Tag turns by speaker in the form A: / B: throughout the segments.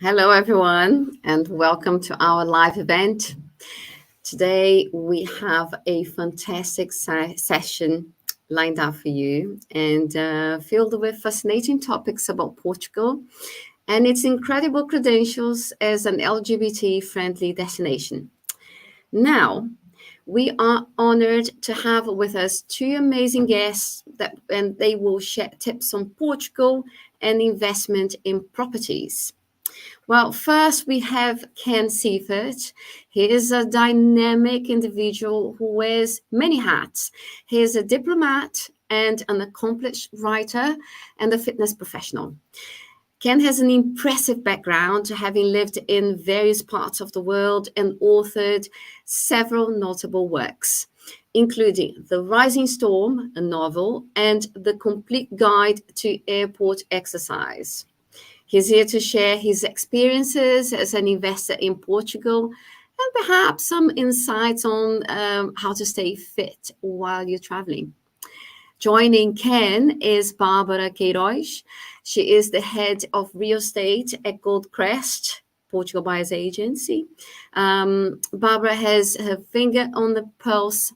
A: Hello, everyone, and welcome to our live event. Today, we have a fantastic session lined up for you and filled with fascinating topics about Portugal and its incredible credentials as an LGBT friendly destination. Now, we are honored to have with us two amazing guests and they will share tips on Portugal and investment in properties. Well, first we have Ken Seifert. He is a dynamic individual who wears many hats. He is a diplomat and an accomplished writer and a fitness professional. Ken has an impressive background, having lived in various parts of the world and authored several notable works, including The Rising Storm, a novel, and The Complete Guide to Airport Exercise. He's here to share his experiences as an investor in Portugal and perhaps some insights on how to stay fit while you're traveling. Joining Ken is Barbara Queiroz. She is the head of real estate at Goldcrest, Portugal Buyers Agency. Barbara has her finger on the pulse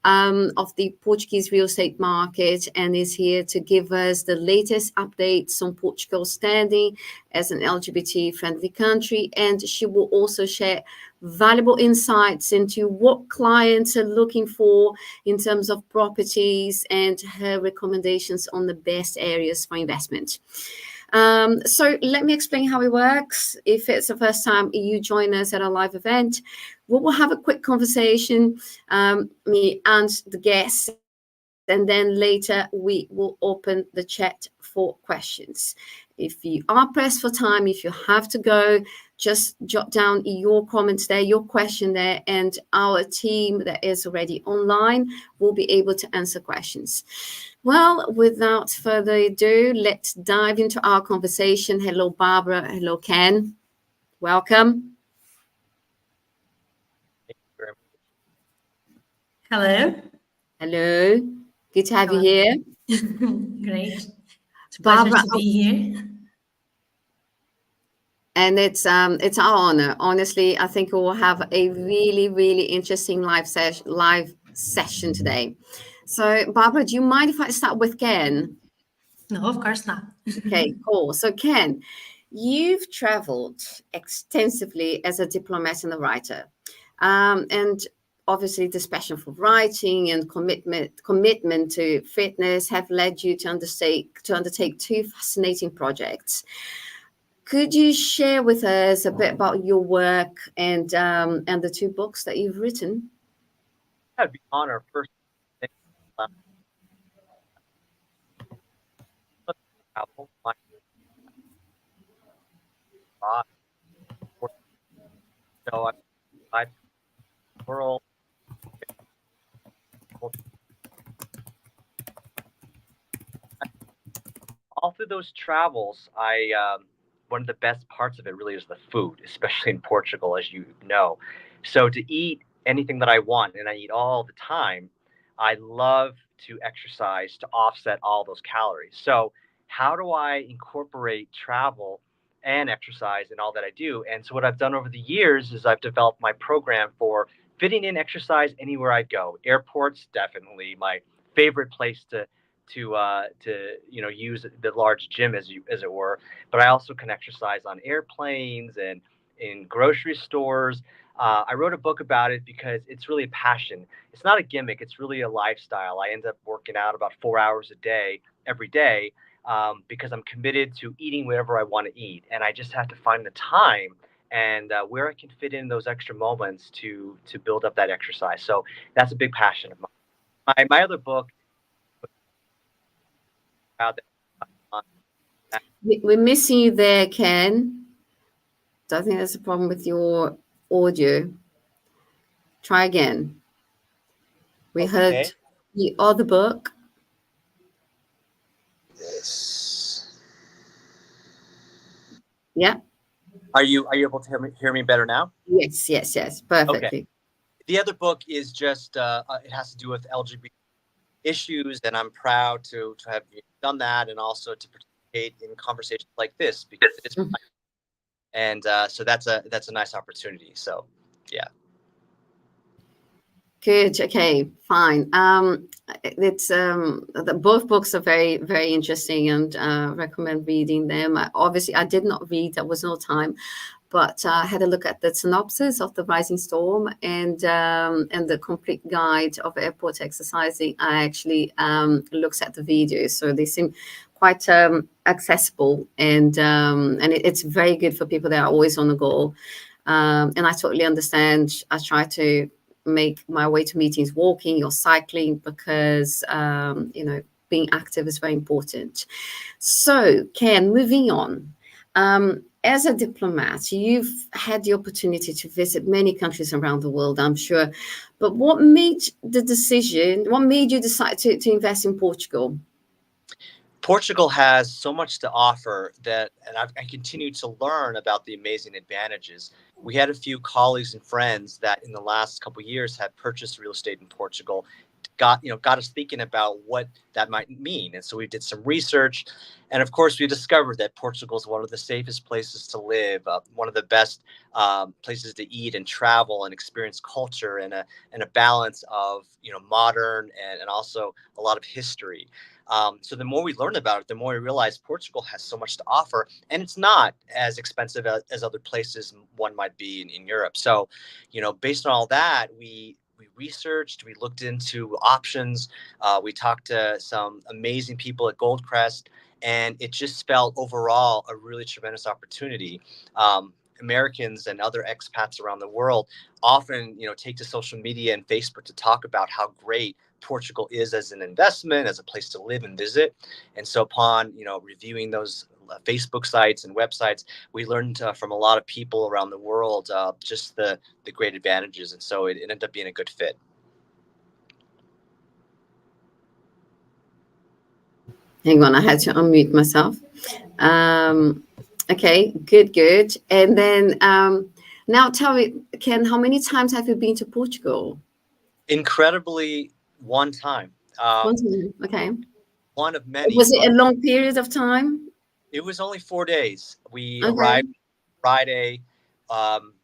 A: of the Portuguese real estate market and is here to give us the latest updates on Portugal's standing as an LGBT-friendly country. And she will also share valuable insights into what clients are looking for in terms of properties and her recommendations on the best areas for investment. So let me explain how it works. If it's the first time you join us at a live event, we will have a quick conversation, me and the guests, and then later we will open the chat for questions. If you are pressed for time, if you have to go, just jot down your comments there, your question there, and our team that is already online will be able to answer questions. Well, without further ado, let's dive into our conversation. Hello, Barbara. Hello, Ken. Welcome.
B: Hello.
A: Hello. Good to have you here.
B: Great. It's a
A: Barbara,
B: pleasure to be here.
A: And it's our honor. Honestly, I think we will have a really, really interesting live session today. So, Barbara, do you mind if I start with Ken?
B: No, of course not.
A: Okay, cool. So, Ken, you've traveled extensively as a diplomat and a writer, and obviously this passion for writing and commitment to fitness have led you to undertake two fascinating projects. Could you share with us a bit about your work and the two books that you've written?
C: That'd be an honor. First, travel, my God. So I world. All through those travels, one of the best parts of it really is the food, especially in Portugal, as you know. So to eat anything that I want, and I eat all the time, I love to exercise to offset all those calories. So how do I incorporate travel and exercise in all that I do? And so what I've done over the years is I've developed my program for fitting in exercise anywhere I go. Airports, definitely my favorite place to use the large gym as it were, but I also can exercise on airplanes and in grocery stores. I wrote a book about it because it's really a passion. It's not a gimmick. It's really a lifestyle. I end up working out about 4 hours a day every day, because I'm committed to eating whatever I want to eat, and I just have to find the time and where I can fit in those extra moments to build up that exercise. So that's a big passion of mine. My other book about
A: We're missing you there, Ken. So I think that's a problem with your audio. Try again. We heard the other book.
C: Yes.
A: Yeah.
C: Are you able to hear me better now?
A: Yes. Perfectly.
C: Okay. The other book is just it has to do with LGBT issues, and I'm proud to have done that, and also to participate in conversations like this because it is and so that's a nice opportunity. So yeah.
A: Good. Okay. Fine. It's both books are very, very interesting, and recommend reading them. Obviously, I did not read. There was no time, but I had a look at the synopsis of The Rising Storm and the complete guide of airport exercising. I actually looked at the videos, so they seem quite accessible, and it's very good for people that are always on the go. And I totally understand. I try to make my way to meetings walking or cycling because being active is very important. So Ken, moving on, as a diplomat, you've had the opportunity to visit many countries around the world, I'm sure, but what made you decide to invest in Portugal?
C: Portugal has so much to offer and I continue to learn about the amazing advantages. We had a few colleagues and friends that in the last couple of years have purchased real estate in Portugal, got us thinking about what that might mean. And so we did some research, and of course we discovered that Portugal is one of the safest places to live, one of the best places to eat and travel and experience culture, and a balance of modern and also a lot of history. So the more we learn about it, the more we realize Portugal has so much to offer, and it's not as expensive as other places one might be in Europe. So, based on all that, we researched, we looked into options, we talked to some amazing people at Goldcrest, and it just felt overall a really tremendous opportunity. Americans and other expats around the world often, take to social media and Facebook to talk about how great Portugal is as an investment, as a place to live and visit. And so upon, reviewing those Facebook sites and websites, we learned from a lot of people around the world just the great advantages. And so it ended up being a good fit.
A: Hang on, I had to unmute myself. Okay, good. And then now tell me, Ken, how many times have you been to Portugal?
C: Incredibly, one time.
A: One time. Okay.
C: One of many.
A: Was it a long period of time?
C: It was only 4 days. We
A: Okay.
C: arrived Friday.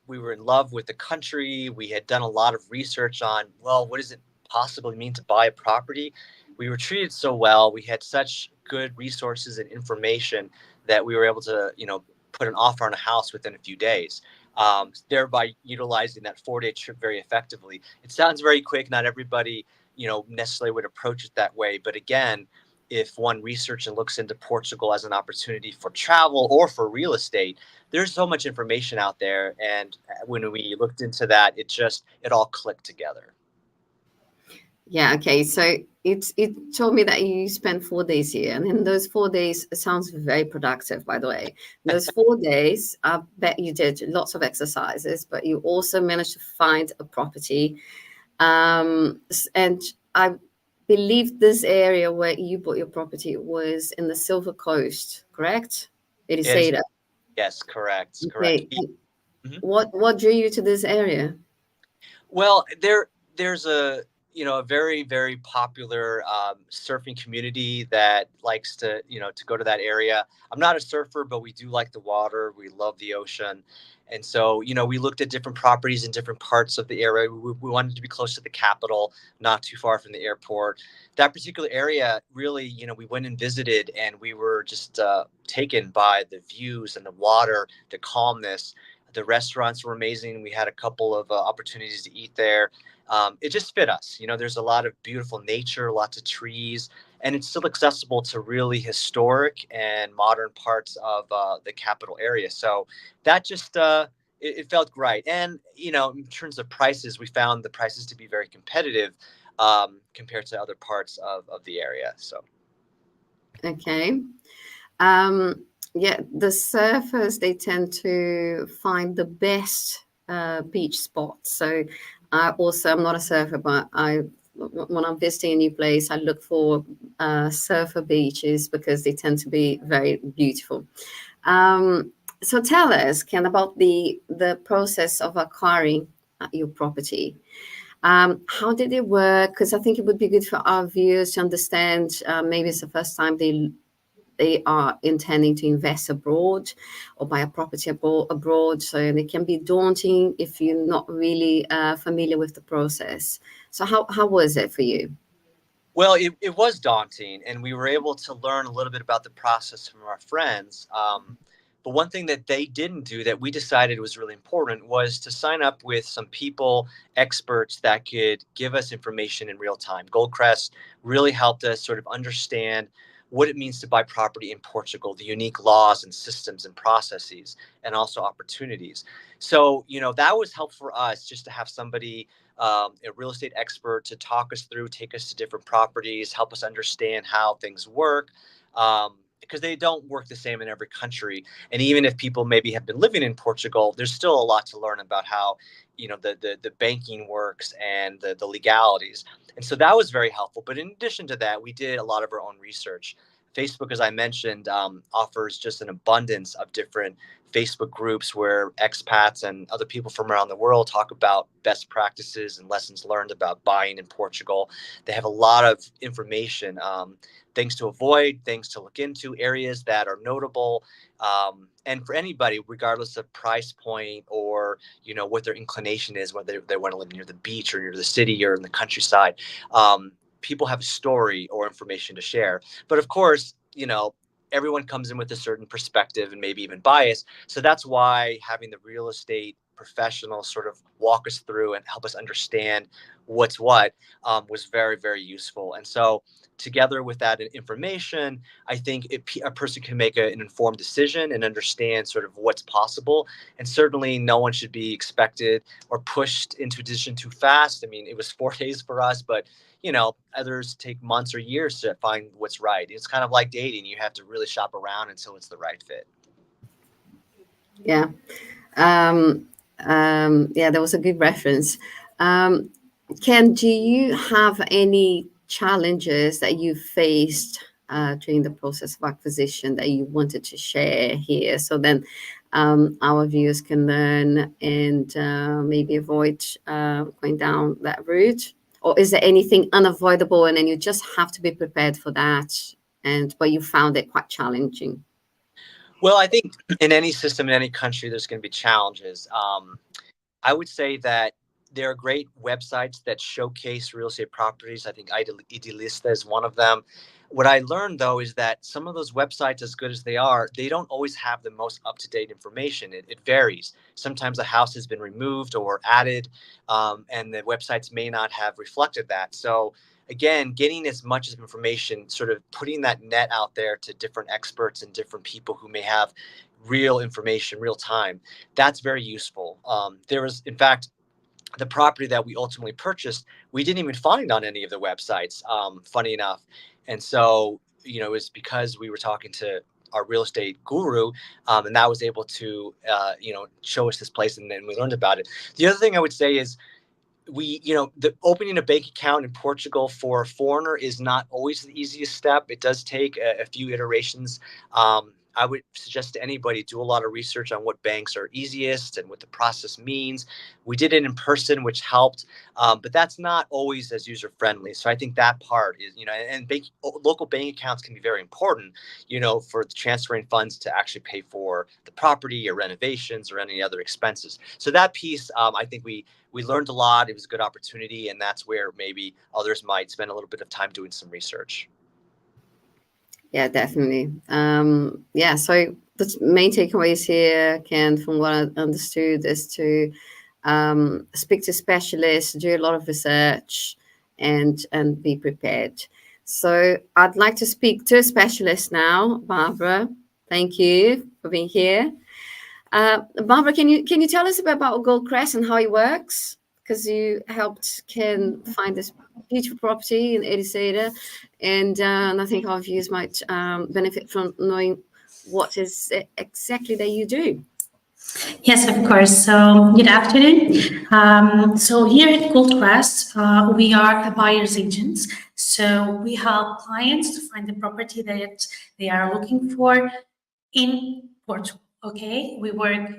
C: We were in love with the country. We had done a lot of research on, well, what does it possibly mean to buy a property? We were treated so well. We had such good resources and information that we were able to, put an offer on a house within a few days, thereby utilizing that 4-day trip very effectively. It sounds very quick. Not everybody, necessarily would approach it that way. But again, if one researches and looks into Portugal as an opportunity for travel or for real estate, there's so much information out there. And when we looked into that, it all clicked together.
A: Yeah. Okay. So it told me that you spent 4 days here, and in those 4 days, it sounds very productive, by the way. In those 4 days, I bet you did lots of exercises, but you also managed to find a property. And I believe this area where you bought your property was in the Silver Coast, correct? Did you say that?
C: Yes, correct.
A: Okay.
C: Mm-hmm.
A: What drew you to this area?
C: Well, there's a very, very popular surfing community that likes to go to that area. I'm not a surfer, but we do like the water. We love the ocean. And so, we looked at different properties in different parts of the area. We wanted to be close to the capital, not too far from the airport. That particular area, really, we went and visited, and we were just taken by the views and the water, the calmness. The restaurants were amazing. We had a couple of opportunities to eat there. It just fit us. There's a lot of beautiful nature, lots of trees, and it's still accessible to really historic and modern parts of the capital area. So that just it felt great. And in terms of prices, we found the prices to be very competitive compared to other parts of the area. So
A: Okay. Yeah, the surfers, they tend to find the best beach spots. So I'm not a surfer, but when I'm visiting a new place, I look for surfer beaches because they tend to be very beautiful. So tell us, Ken, about the process of acquiring your property. How did it work? Because I think it would be good for our viewers to understand. Maybe it's the first time they they are intending to invest abroad or buy a property abroad. So it can be daunting if you're not really familiar with the process. So how was it for you?
C: Well, it was daunting, and we were able to learn a little bit about the process from our friends. But one thing that they didn't do that we decided was really important was to sign up with some people, experts that could give us information in real time. Goldcrest really helped us sort of understand what it means to buy property in Portugal, the unique laws and systems and processes, and also opportunities. So, that was helpful for us just to have somebody, a real estate expert, to talk us through, take us to different properties, help us understand how things work. Because they don't work the same in every country. And even if people maybe have been living in Portugal, there's still a lot to learn about how, the banking works and the legalities. And so that was very helpful. But in addition to that, we did a lot of our own research. Facebook, as I mentioned, offers just an abundance of different Facebook groups where expats and other people from around the world talk about best practices and lessons learned about buying in Portugal. They have a lot of information, things to avoid, things to look into, areas that are notable. And for anybody, regardless of price point or, what their inclination is, whether they want to live near the beach or near the city or in the countryside, people have a story or information to share. But of course, everyone comes in with a certain perspective and maybe even bias. So that's why having the real estate professionals sort of walk us through and help us understand what's what was very, very useful. And so together with that information, I think a person can make an informed decision and understand sort of what's possible. And certainly no one should be expected or pushed into a decision too fast. I mean, it was 4 days for us, but others take months or years to find what's right. It's kind of like dating. You have to really shop around until it's the right fit.
A: Yeah. Yeah, that was a good reference. Ken, do you have any challenges that you faced during the process of acquisition that you wanted to share here? So then our viewers can learn and maybe avoid going down that route. Or is there anything unavoidable and then you just have to be prepared for that? But you found it quite challenging?
C: Well, I think in any system, in any country, there's going to be challenges. I would say that there are great websites that showcase real estate properties. I think Idealista is one of them. What I learned, though, is that some of those websites, as good as they are, they don't always have the most up-to-date information. It varies. Sometimes a house has been removed or added, and the websites may not have reflected that. So again, getting as much information, sort of putting that net out there to different experts and different people who may have real information, real time, that's very useful. There was, in fact, the property that we ultimately purchased, we didn't even find on any of the websites, funny enough. And so, it was because we were talking to our real estate guru, and that was able to, show us this place, and then we learned about it. The other thing I would say is, the opening a bank account in Portugal for a foreigner is not always the easiest step. It does take a few iterations. I would suggest to anybody, do a lot of research on what banks are easiest and what the process means. We did it in person, which helped, but that's not always as user friendly. So I think that part is, and local bank accounts can be very important, for transferring funds to actually pay for the property or renovations or any other expenses. So that piece, I think we learned a lot. It was a good opportunity, and that's where maybe others might spend a little bit of time doing some research.
A: Yeah, definitely. Yeah, so the main takeaways here, Ken, from what I understood, is to speak to specialists, do a lot of research, and be prepared. So I'd like to speak to a specialist now, Barbara. Thank you for being here. Barbara, can you tell us a bit about Goldcrest and how it works? Because you helped Ken find this beautiful property in Ericeira, and I think our viewers might benefit from knowing what is it exactly that you do.
B: Yes, of course. So, good afternoon. So here at Goldcrest, we are a buyer's agents. So we help clients to find the property that they are looking for in Portugal. Okay, we work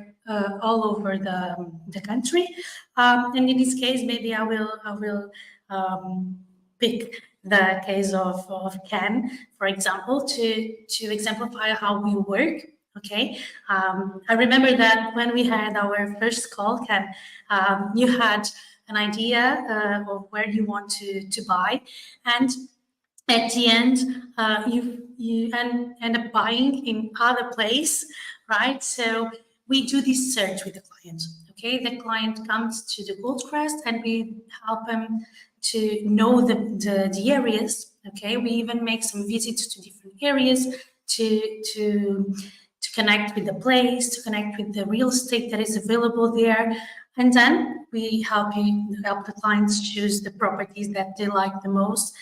B: all over the country, and in this case, maybe I will pick the case of Ken, for example, to exemplify how we work. Okay, I remember that when we had our first call, Ken, you had an idea of where you want to buy, and at the end, you end up buying in other place, right? So we do this search with the client. Okay, the client comes to the Gold Crest, and we help them to know the areas. Okay, we even make some visits to different areas to connect with the place, to connect with the real estate that is available there, and then we help the clients choose the properties that they like the most.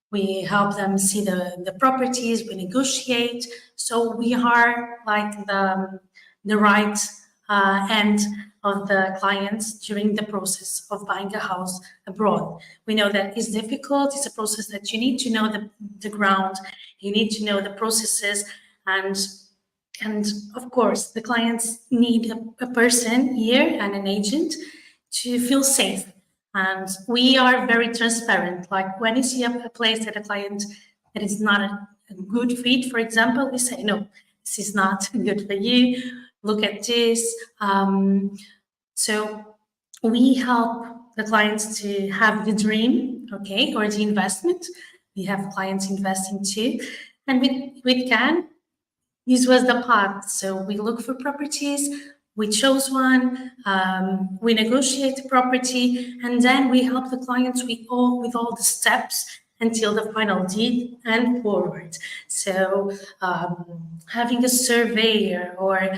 B: We help them see the properties, we negotiate. So we are like the right end of the clients during the process of buying a house abroad. We know that it's difficult. It's a process that you need to know the ground, you need to know the processes, and of course, the clients need a person here and an agent to feel safe. And we are very transparent. Like when you see a place that a client that is not a good fit, for example, we say, no, this is not good for you. Look at this. So we help the clients to have the dream, okay, or the investment. We have clients investing too. And with Can, this was the path. So we look for properties, we chose one, we negotiate the property, and then we help the clients with all the steps until the final deed and forward. So having a surveyor or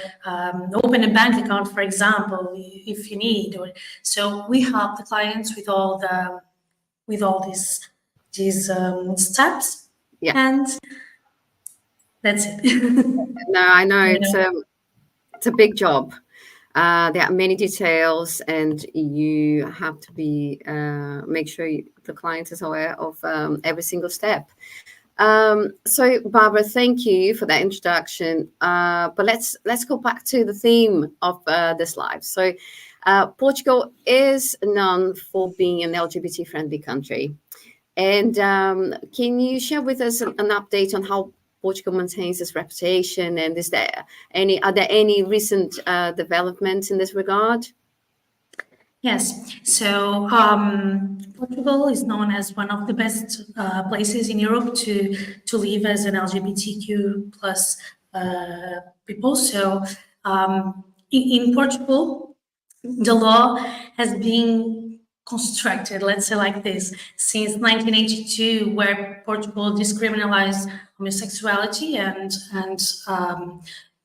B: open a bank account, for example, if you need, or so we help the clients with all these steps.
A: Yeah.
B: And that's it.
A: No, I know it's a big job. There are many details, and you have to be make sure the client is aware of every single step. So, Barbara, thank you for that introduction. But let's go back to the theme of this live. So, Portugal is known for being an LGBT-friendly country, and can you share with us an update on how Portugal maintains its reputation, and are there any recent developments in this regard?
B: Yes, so Portugal is known as one of the best places in Europe to live as an LGBTQ plus people. So in Portugal, the law has been constructed, let's say like this, since 1982, where Portugal decriminalized homosexuality and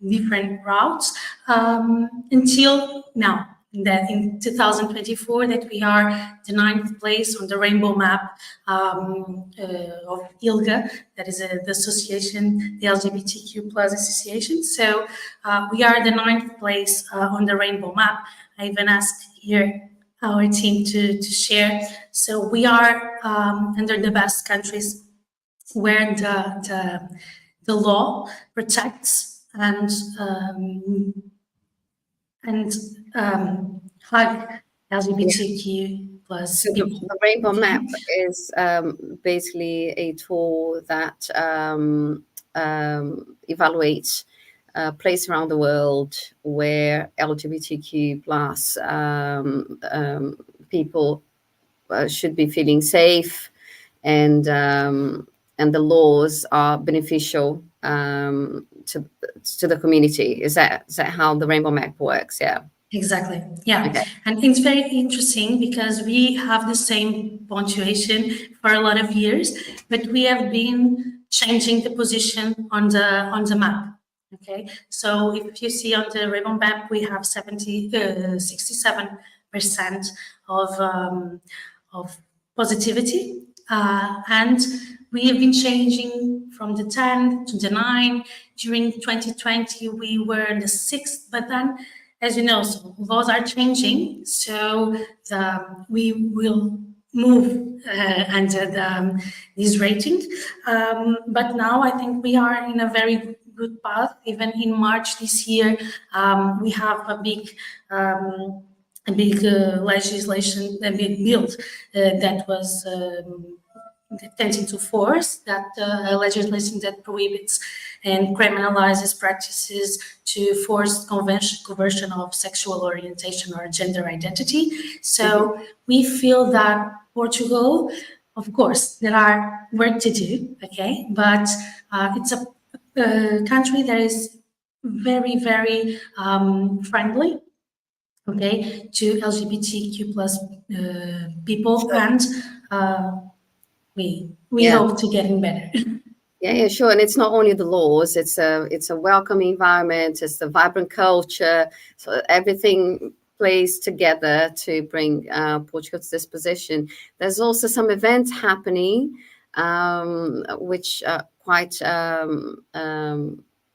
B: different routes until now. That in 2024, that we are the 9th place on the rainbow map of ILGA, that is the association, the LGBTQ plus association. So we are the 9th place on the rainbow map. I even asked here our team to share. So we are under the best countries where the law protects and hug LGBTQ plus
A: so
B: people.
A: the rainbow map is basically a tool that evaluates places around the world where LGBTQ plus people should be feeling safe, and the laws are beneficial to the community. Is that how the rainbow map works? Yeah.
B: Exactly. Yeah.
A: Okay.
B: And it's very interesting because we have the same punctuation for a lot of years, but we have been changing the position on the map. Okay. So if you see on the rainbow map, we have 67% of positivity, and we have been changing from the 10 to the 9. During 2020, we were in the 6th, but then, as you know, so laws are changing, so we will move under this rating. But now I think we are in a very good path. Even in March this year, we have a big legislation, a big bill that was tends into force, that legislation that prohibits and criminalizes practices to force conversion of sexual orientation or gender identity. So we feel that Portugal, of course, there are work to do, okay, but it's a country that is very, very friendly, okay, to LGBTQ plus people, and we
A: Yeah.
B: hope to getting better.
A: Yeah, sure. And it's not only the laws; it's a welcoming environment. It's the vibrant culture. So everything plays together to bring Portugal to this position. There's also some events happening, which are quite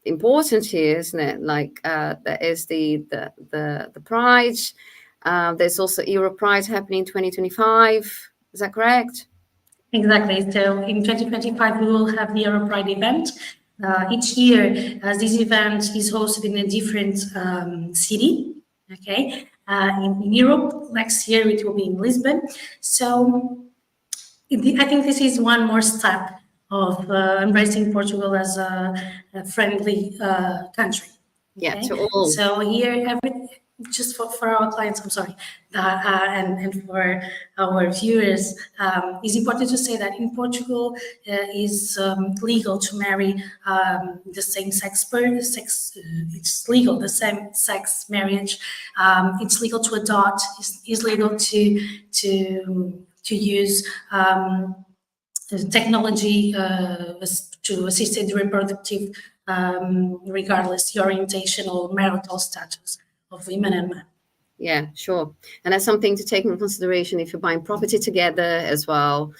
A: important here, isn't it? Like there is the Pride. There's also Euro Pride happening in 2025. Is that correct?
B: Exactly. So in 2025, we will have the Euro Pride event. Each year, as this event is hosted in a different city, okay, in Europe. Next year, it will be in Lisbon. So I think this is one more step of embracing Portugal as a friendly country.
A: Yeah,
B: Okay?
A: to all.
B: So here, just for our clients, I'm sorry, and for our viewers, it's important to say that in Portugal is legal to marry the same sex it's legal, the same sex marriage. It's legal to adopt. It's legal to use technology to assisted reproductive, regardless the orientation or marital status of women and men.
A: Yeah, sure. And that's something to take into consideration if you're buying property together as well,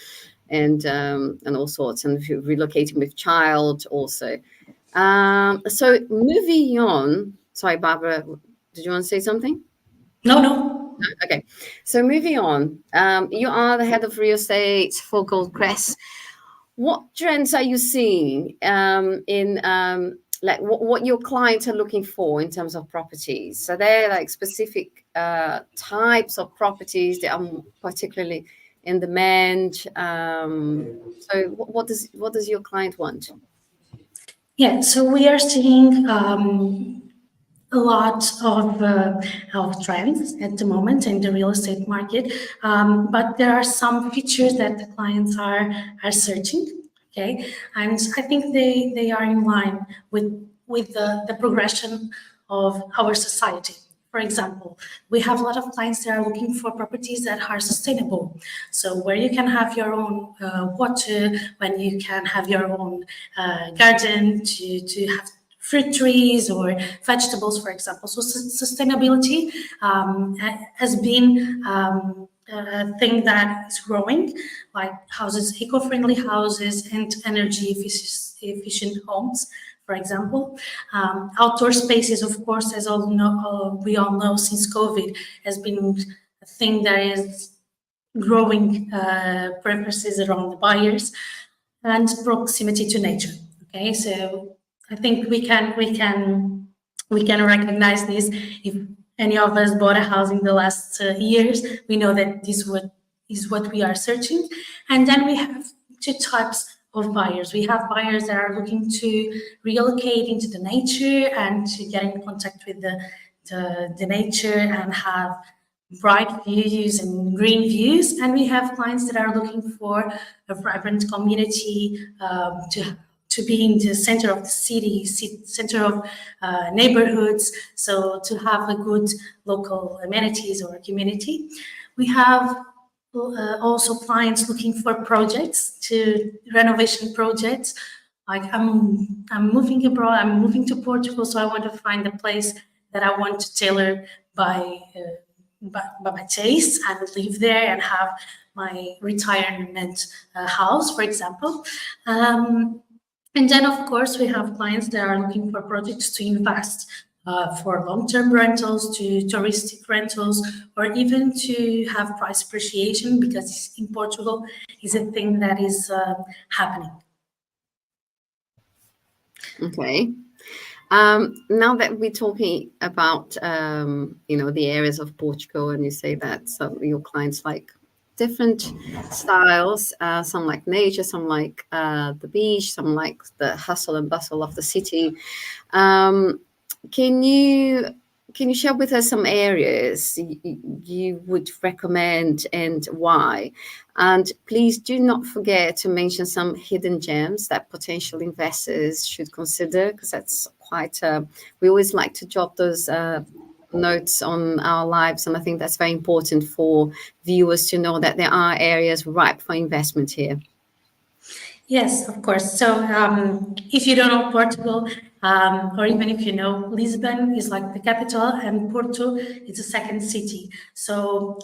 A: and all sorts, and if you're relocating with child also. So moving on. Sorry, Barbara, did you want to say something?
B: No.
A: Okay. So moving on. You are the head of real estate for Goldcrest. What trends are you seeing in like what your clients are looking for in terms of properties? So they're like specific types of properties that are particularly in demand. So what does your client want?
B: Yeah, so we are seeing a lot of trends at the moment in the real estate market, but there are some features that the clients are searching. Okay, and I think they are in line with the progression of our society. For example, we have a lot of clients that are looking for properties that are sustainable. So where you can have your own water, when you can have your own garden to have fruit trees or vegetables, for example. So sustainability has been a thing that is growing, like houses, eco-friendly houses and energy efficient homes, for example. Outdoor spaces, of course, as we all know, since COVID, has been a thing that is growing preferences around the buyers, and proximity to nature. Okay, so I think we can recognize this. If any of us bought a house in the last years, we know that this is what we are searching. And then we have two types of buyers. We have buyers that are looking to relocate into the nature and to get in contact with the nature and have bright views and green views. And we have clients that are looking for a vibrant community, to be in the center of the city, center of neighborhoods, so to have a good local amenities or community. We have also clients looking for projects, to renovation projects. Like I'm moving abroad, I'm moving to Portugal, so I want to find a place that I want to tailor by my taste and live there and have my retirement house, for example. And then, of course, we have clients that are looking for projects to invest for long-term rentals, to touristic rentals, or even to have price appreciation, because in Portugal is a thing that is happening.
A: Okay. Now that we're talking about the areas of Portugal, and you say that some of your clients like different styles. Some like nature, some like the beach, some like the hustle and bustle of the city. Um, can you share with us some areas you would recommend and why? And please do not forget to mention some hidden gems that potential investors should consider, because that's quite. We always like to jot those notes on our lives, and I think that's very important for viewers to know that there are areas ripe for investment here.
B: Yes, of course. So if you don't know Portugal, or even if you know, Lisbon is like the capital and Porto is the second city. So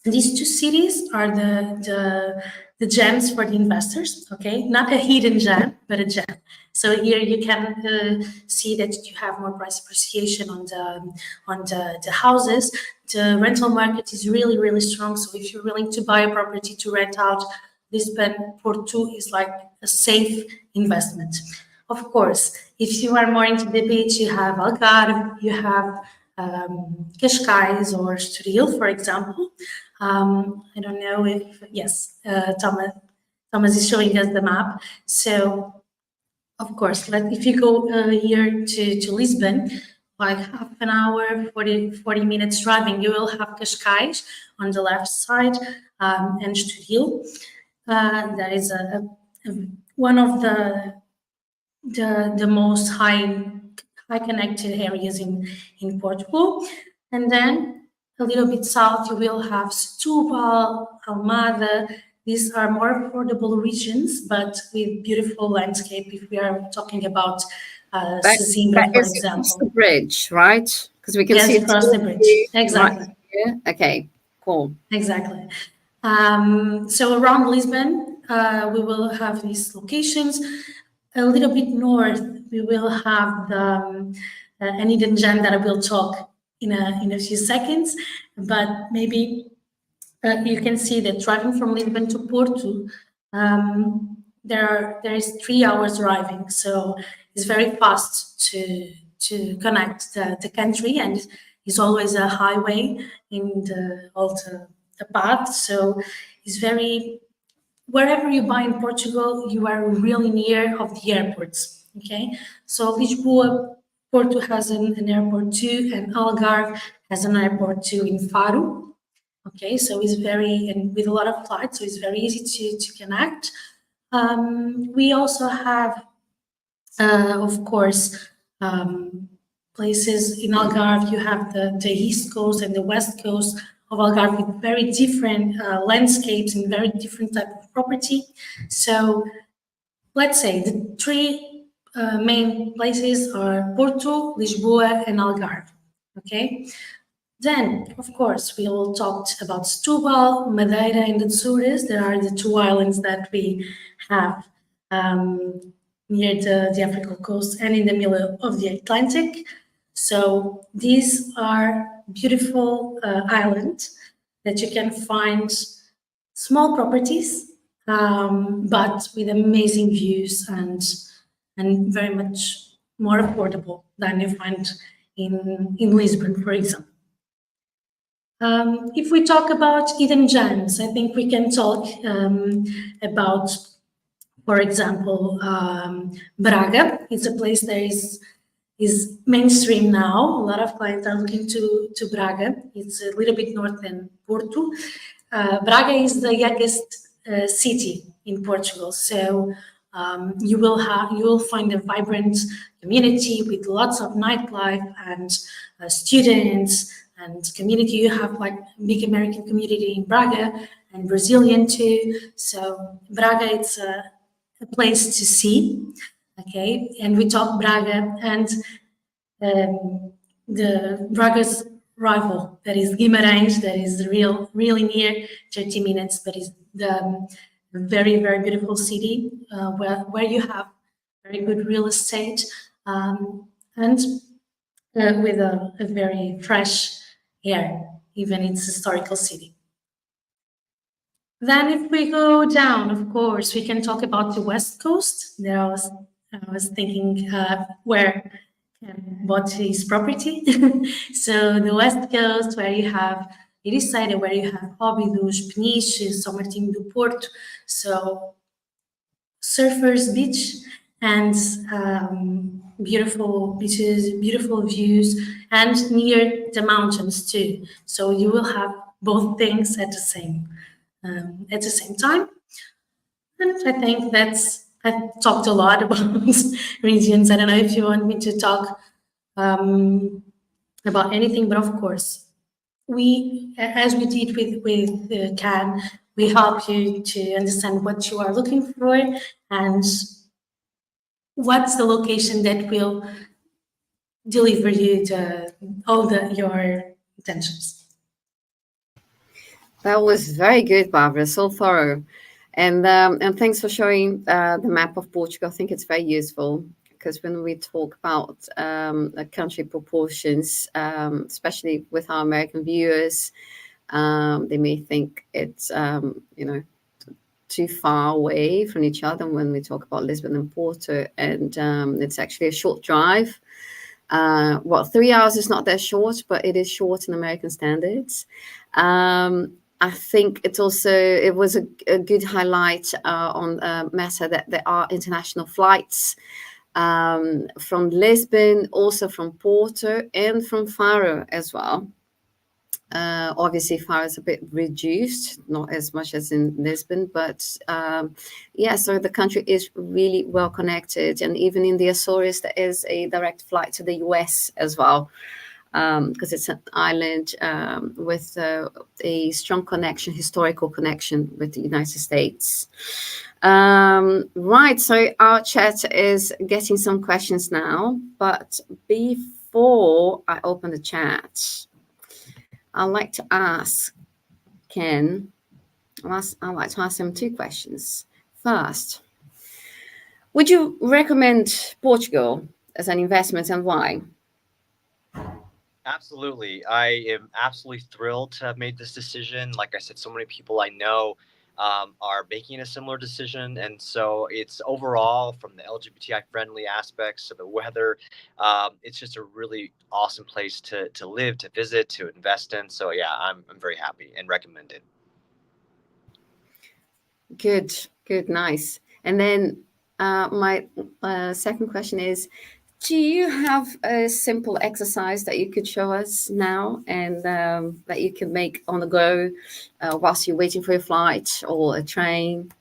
B: these two cities are the gems for the investors, okay? Not a hidden gem, but a gem. So here you can see that you have more price appreciation on the houses. The rental market is really, really strong. So if you're willing to buy a property to rent out, Lisbon, Porto is like a safe investment. Of course, if you are more into the beach, you have Algarve, you have Cascais or Estoril, for example. I don't know if, yes, Thomas is showing us the map. So, of course, like if you go here to Lisbon, like half an hour, 40 minutes driving, you will have Cascais on the left side and Estoril. That is one of the most high connected areas in Portugal. And then a little bit south, you will have Setúbal, Almada. These are more affordable regions, but with beautiful landscape. If we are talking about Sesimbra, for example,
A: the bridge, right? Because we can see
B: yes, across the bridge. Exactly.
A: Right here. Okay, cool.
B: Exactly. So around Lisbon, we will have these locations. A little bit north, we will have the an hidden gem that I will talk in a few seconds. But maybe you can see that driving from Lisbon to Porto, there is 3 hours driving, so it's very fast to connect the country, and it's always a highway in the path. So it's very, wherever you buy in Portugal, you are really near of the airports. Okay, so Lisboa, Porto has an airport too, and Algarve has an airport too in Faro. Okay, so it's very, and with a lot of flights, so it's very easy to connect. We also have, of course, places in Algarve. You have the east coast and the west coast of Algarve with very different landscapes and very different type of property. So let's say the 3 main places are Porto, Lisboa, and Algarve. Okay. Then, of course, we all talked about Setúbal, Madeira, and the Açores. There are the 2 islands that we have near the African coast and in the middle of the Atlantic. So these are beautiful islands that you can find small properties, but with amazing views and very much more affordable than you find in Lisbon, for example. If we talk about hidden gems, I think we can talk about, for example, Braga. It's a place that is mainstream now. A lot of clients are looking to Braga. It's a little bit north than Porto. Braga is the youngest city in Portugal, so you will find a vibrant community with lots of nightlife and students and community. You have like big American community in Braga and Brazilian too. So Braga, it's a place to see. Okay, and we talk Braga and the Braga's rival, that is Guimarães, that is really near, 30 minutes, but is the very, very beautiful city where you have very good real estate and with a very fresh air, even its historical city. Then if we go down, of course, we can talk about the West Coast. There I was thinking where bought his property. So the West Coast, where you have Ericeira, where you have Óbidos, Peniche, São Martinho do Porto. So surfers beach and beautiful beaches, beautiful views, and near the mountains too. So you will have both things at the same time. And I think I talked a lot about regions. I don't know if you want me to talk about anything, but of course, as we did with CAN, we help you to understand what you are looking for and what's the location that will deliver you your intentions.
A: That was very good, Barbara. So thorough, and thanks for showing the map of Portugal. I think it's very useful because when we talk about country proportions, especially with our American viewers, they may think it's too far away from each other when we talk about Lisbon and Porto, and it's actually a short drive. 3 hours is not that short, but it is short in American standards. I think it was a good highlight on Meta that there are international flights from Lisbon, also from Porto, and from Faro as well. Obviously, Faro is a bit reduced, not as much as in Lisbon, but so the country is really well connected. And even in the Azores, there is a direct flight to the US as well, because it's an island with a strong connection, historical connection with the United States. Right, so our chat is getting some questions now, but before I open the chat, I'd like to ask Ken, I'd like to ask him two questions. First, would you recommend Portugal as an investment and why?
C: Absolutely. I am absolutely thrilled to have made this decision. Like I said, so many people I know are making a similar decision. And so it's overall, from the LGBTI friendly aspects of the weather, it's just a really awesome place to live, to visit, to invest in. So yeah, I'm very happy and recommend it.
A: Good, nice. And then my second question is, do you have a simple exercise that you could show us now and that you can make on the go whilst you're waiting for your flight or a train?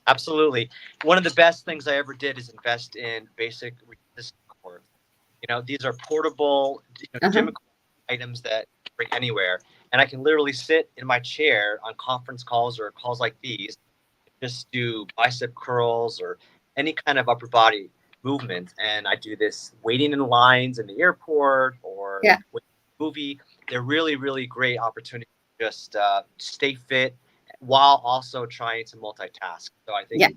C: Absolutely. One of the best things I ever did is invest in basic resistance cords. These are portable gym items that you bring anywhere. And I can literally sit in my chair on conference calls or calls like these, just do bicep curls or any kind of upper body movement. And I do this waiting in lines in the airport or movie. They're really, really great opportunities to just stay fit while also trying to multitask. So I think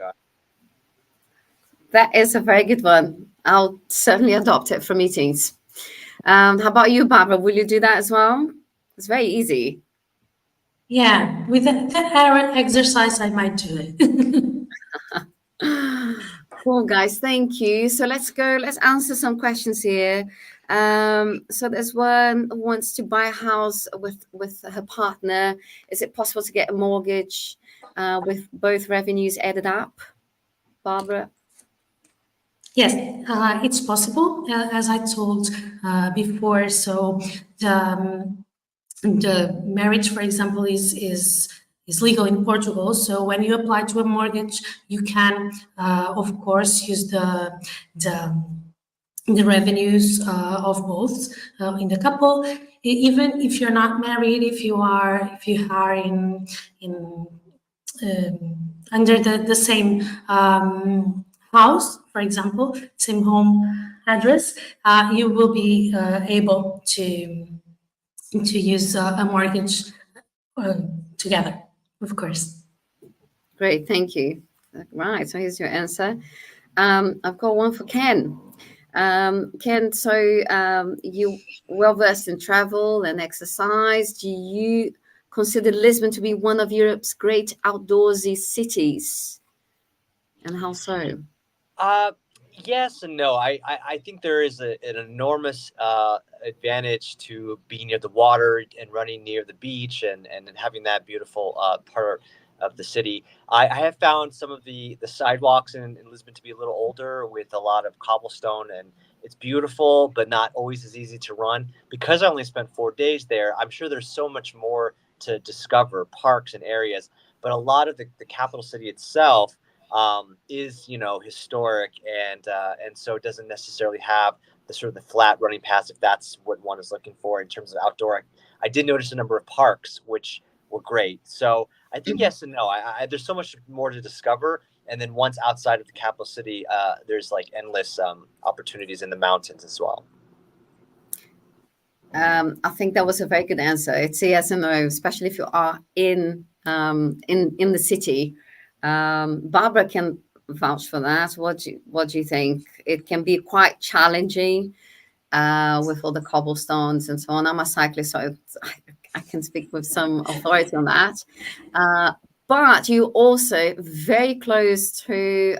A: that is a very good one. I'll certainly adopt it for meetings. How about you, Barbara? Will you do that as well? It's very easy.
B: Yeah, with that hour exercise, I might do
A: it. Cool, guys. Thank you. So let's answer some questions here. So there's one who wants to buy a house with her partner. Is it possible to get a mortgage with both revenues added up? Barbara?
B: Yes, it's possible, as I told before. So the marriage, for example, is legal in Portugal. So when you apply to a mortgage, you can, of course, use the revenues of both in the couple. Even if you're not married, if you are in under the same house, for example, same home address, you will be able to use a mortgage together, of course.
A: Great, thank you. Right, so here's your answer. I've got one for Ken. Ken, so you well versed in travel and exercise. Do you consider Lisbon to be one of Europe's great outdoorsy cities? And how so?
C: Yes and no. I think there is an enormous advantage to being near the water and running near the beach and having that beautiful part of the city. I have found some of the sidewalks in Lisbon to be a little older with a lot of cobblestone, and it's beautiful, but not always as easy to run. Because I only spent 4 days there, I'm sure there's so much more to discover, parks and areas. But a lot of the capital city itself is historic and so it doesn't necessarily have the sort of the flat running paths if that's what one is looking for in terms of outdoor. I did notice a number of parks which were great. So I think yes and no. There's so much more to discover, and then once outside of the capital city, there's like endless opportunities in the mountains as well.
A: I think that was a very good answer. It's a yes and no, especially if you are in the city. Barbara can vouch for that. What do you think? It can be quite challenging with all the cobblestones and so on. I'm a cyclist, so I can speak with some authority on that. But you also very close to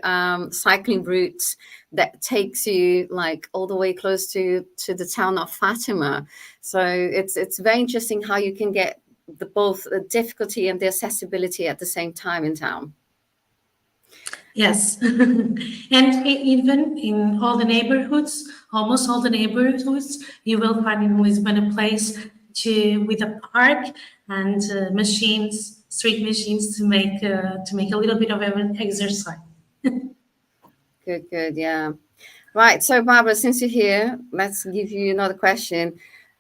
A: cycling routes that takes you like all the way close to the town of Fatima. So it's very interesting how you can get both the difficulty and the accessibility at the same time in town.
B: Yes, and even in all the neighborhoods, almost all the neighborhoods, you will find in Lisbon a place with a park and machines, street machines to make a little bit of an exercise.
A: Good, yeah. Right. So, Barbara, since you're here, let's give you another question.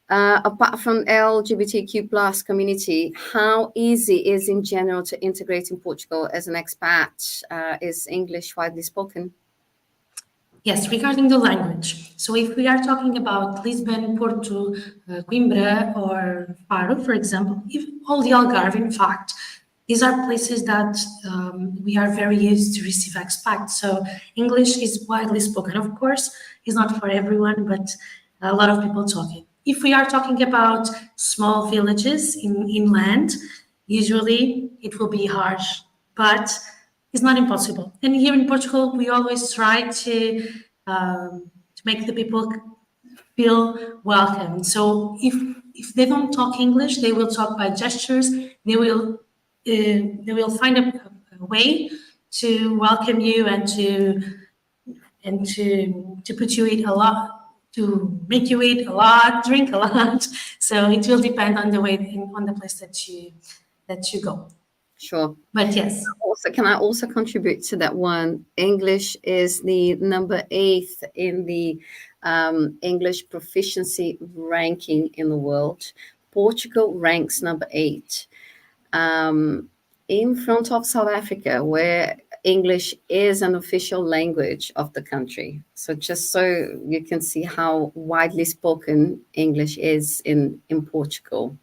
A: Apart from LGBTQ plus community, how easy is in general to integrate in Portugal as an expat? Is English widely spoken?
B: Yes, regarding the language. So if we are talking about Lisbon, Porto, Coimbra, or Faro, for example, if all the Algarve, in fact, these are places that we are very used to receive expats. So English is widely spoken. Of course, it's not for everyone, but a lot of people talk it. If we are talking about small villages in inland, usually it will be harsh, but it's not impossible. And here in Portugal, we always try to make the people feel welcome. So if they don't talk English, they will talk by gestures. They will find a way to welcome you and to put you eat a lot, to make you eat a lot, drink a lot. So it will depend on the way on the place that you go.
A: Sure.
B: But yes.
A: Can I also contribute to that one? English is the number 8th in the English proficiency ranking in the world. Portugal ranks number 8, in front of South Africa, where English is an official language of the country. So just so you can see how widely spoken English is in Portugal.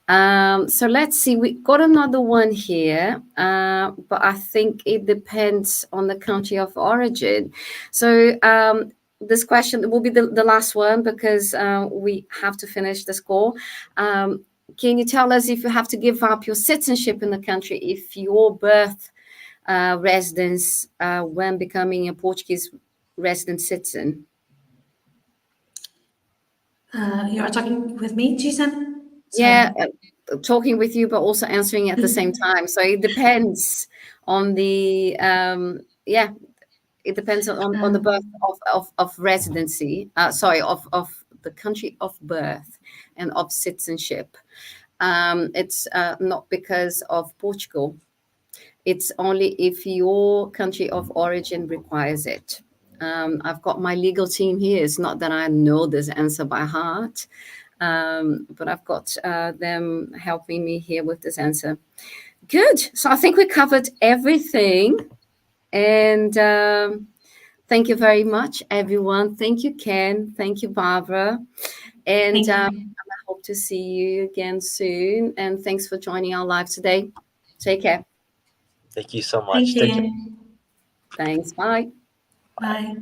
A: So let's see, we got another one here, but I think it depends on the country of origin. So this question will be the last one because we have to finish the score. Can you tell us if you have to give up your citizenship in the country if your birth residence when becoming a Portuguese resident citizen?
B: You are talking with me, Jason?
A: Yeah, talking with you, but also answering at the same time. So it depends on the it depends on the birth of residency. Of the country of birth and of citizenship. It's not because of Portugal. It's only if your country of origin requires it. I've got my legal team here. It's not that I know this answer by heart. But I've got them helping me here with this answer. Good. So I think we covered everything. And thank you very much, everyone. Thank you, Ken. Thank you, Barbara. And I hope to see you again soon. And thanks for joining our live today. Take care.
C: Thank you so much.
B: Thank you.
A: Thanks. Bye.
B: Bye.